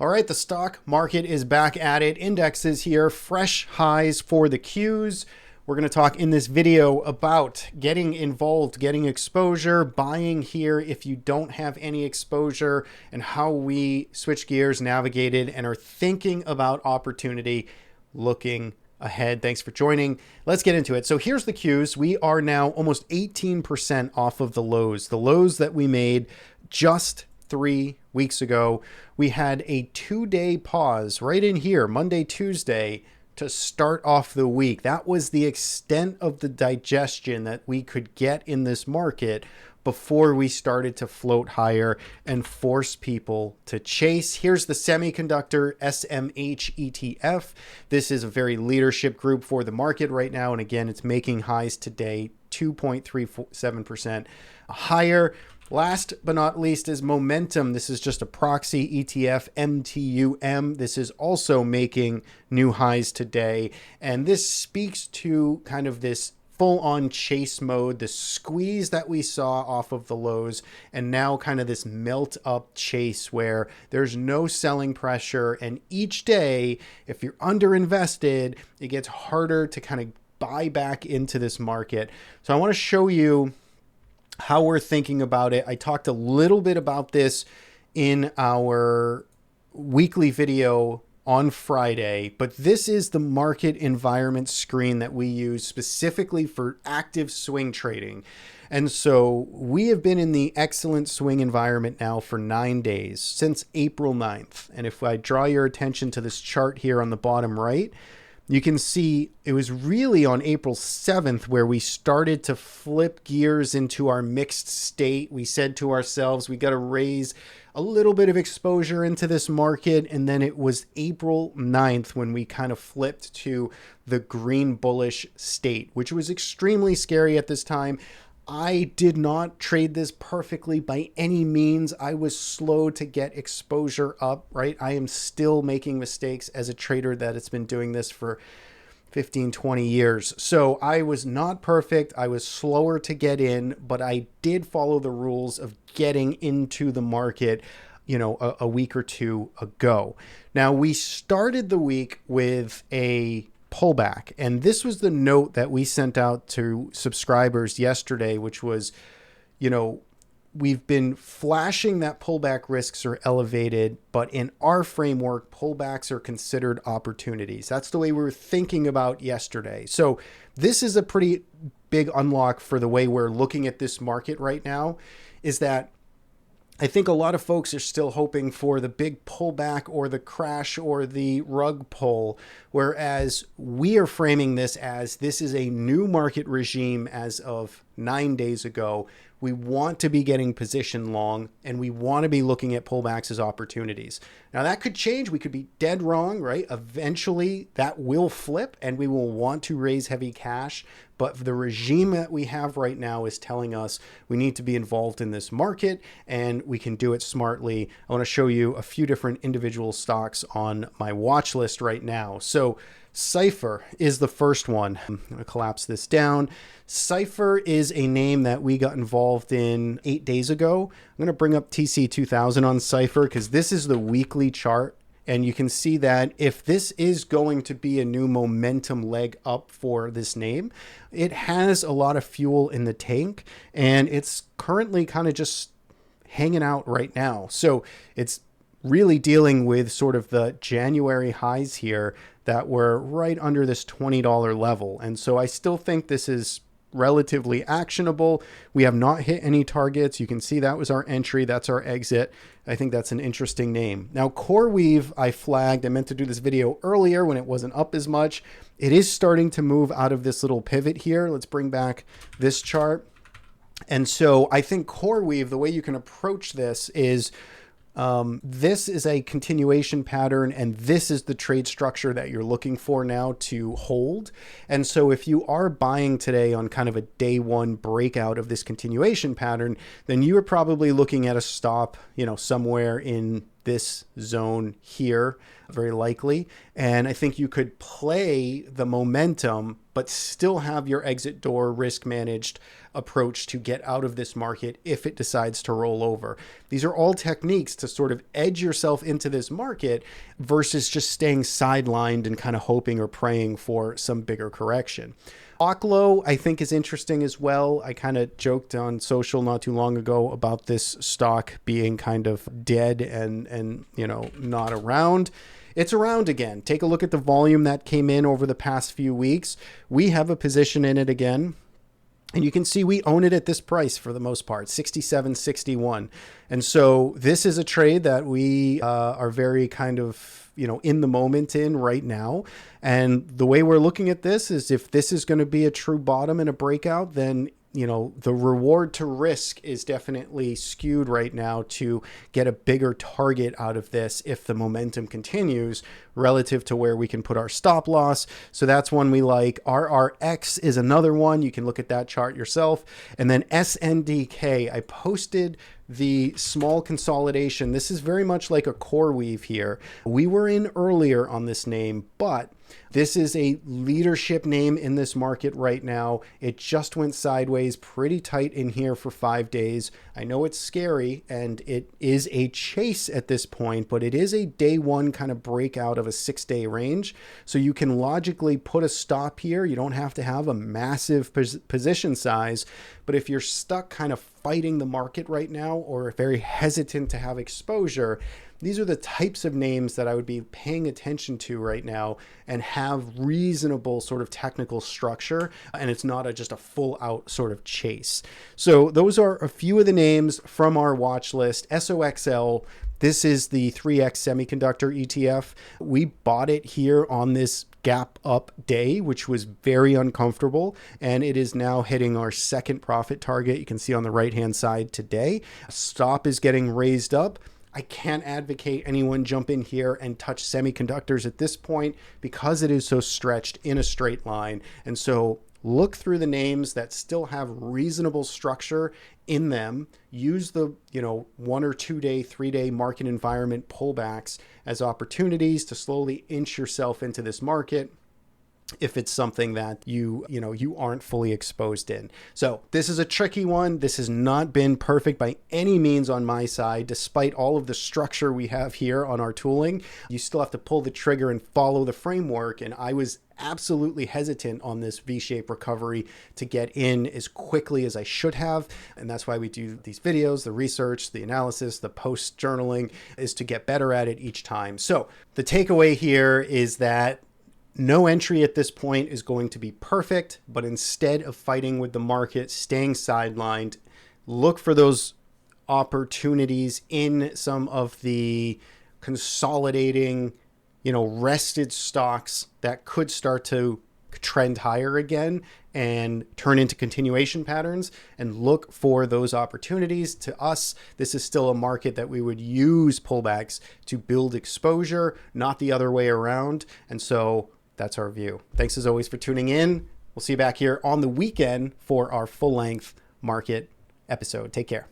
All right, the stock market is back at it. Indexes here, fresh highs for the Qs. We're going to talk in this video about getting involved, getting exposure, buying here if you don't have any exposure, and how we switch gears, navigated, and are thinking about opportunity looking ahead. Thanks for joining. Let's get into it. So here's the Qs. We are now almost 18% off of the lows that we made just 3 weeks ago. We had a 2-day pause right in here, Monday, Tuesday, to start off the week. That was the extent of the digestion that we could get in this market before we started to float higher and force people to chase. Here's the semiconductor SMH ETF. This is a very leadership group for the market right now. And again, it's making highs today, 2.37% higher. Last but not least is momentum. This is just a proxy ETF, MTUM. This is also making new highs today. And this speaks to kind of this full-on chase mode, the squeeze that we saw off of the lows, and now kind of this melt-up chase where there's no selling pressure. And each day, if you're underinvested, it gets harder to kind of buy back into this market. So I want to show you how we're thinking about it. I talked a little bit about this in our weekly video on Friday, but this is the market environment screen that we use specifically for active swing trading. And so we have been in the excellent swing environment now for 9 days, since April 9th. And if I draw your attention to this chart here on the bottom right, you can see it was really on April 7th where we started to flip gears into our mixed state. We said to ourselves, we got to raise a little bit of exposure into this market. And then it was April 9th when we kind of flipped to the green bullish state, which was extremely scary at this time. I did not trade this perfectly by any means. I was slow to get exposure up, right? I am still making mistakes as a trader that has been doing this for 15, 20 years. So I was not perfect. I was slower to get in, but I did follow the rules of getting into the market, a week or two ago. Now, we started the week with a pullback, and this was the note that we sent out to subscribers yesterday, which was, we've been flashing that pullback risks are elevated, but in our framework, pullbacks are considered opportunities. That's the way we were thinking about yesterday. So this is a pretty big unlock for the way we're looking at this market right now, is that I think a lot of folks are still hoping for the big pullback or the crash or the rug pull, whereas we are framing this as this is a new market regime as of 9 days ago. We want to be getting position long, and we want to be looking at pullbacks as opportunities. Now that could change. We could be dead wrong, right? Eventually that will flip and we will want to raise heavy cash. But the regime that we have right now is telling us we need to be involved in this market, and we can do it smartly. I want to show you a few different individual stocks on my watch list right now. So Cipher is the first one. I'm going to collapse this down. Cipher is a name that we got involved in 8 days ago. I'm going to bring up TC2000 on Cipher because this is the weekly chart. And you can see that if this is going to be a new momentum leg up for this name, it has a lot of fuel in the tank, and it's currently kind of just hanging out right now. So it's really dealing with sort of the January highs here that were right under this $20 level. And so I still think this is relatively actionable. We have not hit any targets. You can see that was our entry. That's our exit. I think that's an interesting name. Now, Coreweave, I flagged. I meant to do this video earlier when it wasn't up as much. It is starting to move out of this little pivot here. Let's bring back this chart. And so I think Coreweave, the way you can approach this is this is a continuation pattern, and this is the trade structure that you're looking for now to hold. And so if you are buying today on kind of a day one breakout of this continuation pattern, then you are probably looking at a stop, somewhere in this zone here, very likely. And I think you could play the momentum, but still have your exit door risk managed approach to get out of this market if it decides to roll over. These are all techniques to sort of edge yourself into this market versus just staying sidelined and kind of hoping or praying for some bigger correction. Ollo, I think, is interesting as well. I kind of joked on social not too long ago about this stock being kind of dead and you know, not around. It's around again. Take a look at the volume that came in over the past few weeks. We have a position in it again. And you can see we own it at this price for the most part, 67.61. And so this is a trade that we are very kind of, you know, in the moment in right now. And the way we're looking at this is if this is going to be a true bottom and a breakout, then, you know, the reward to risk is definitely skewed right now to get a bigger target out of this if the momentum continues relative to where we can put our stop loss. So that's one we like. RRX is another one. You can look at that chart yourself. And then SNDK, I posted the small consolidation. This is very much like a Coreweave here. We were in earlier on this name, but this is a leadership name in this market right now. It just went sideways pretty tight in here for 5 days. I know it's scary and it is a chase at this point, but it is a day one kind of breakout of a 6-day range. So you can logically put a stop here. You don't have to have a massive position size, but if you're stuck kind of fighting the market right now or very hesitant to have exposure, these are the types of names that I would be paying attention to right now and have reasonable sort of technical structure. And it's not just a full out sort of chase. So those are a few of the names from our watch list. SOXL, this is the 3X semiconductor ETF. We bought it here on this gap up day, which was very uncomfortable. And it is now hitting our second profit target. You can see on the right-hand side today, stop is getting raised up. I can't advocate anyone jump in here and touch semiconductors at this point because it is so stretched in a straight line. And so look through the names that still have reasonable structure in them. Use the, you know, 1 or 2 day, 3 day market environment pullbacks as opportunities to slowly inch yourself into this market if it's something that you aren't fully exposed in. So this is a tricky one. This has not been perfect by any means on my side, despite all of the structure we have here on our tooling. You still have to pull the trigger and follow the framework. And I was absolutely hesitant on this V-shaped recovery to get in as quickly as I should have. And that's why we do these videos, the research, the analysis, the post journaling, is to get better at it each time. So the takeaway here is that no entry at this point is going to be perfect, but instead of fighting with the market, staying sidelined, look for those opportunities in some of the consolidating, you know, rested stocks that could start to trend higher again and turn into continuation patterns, and look for those opportunities. To us, this is still a market that we would use pullbacks to build exposure, not the other way around. And so that's our view. Thanks as always for tuning in. We'll see you back here on the weekend for our full length market episode. Take care.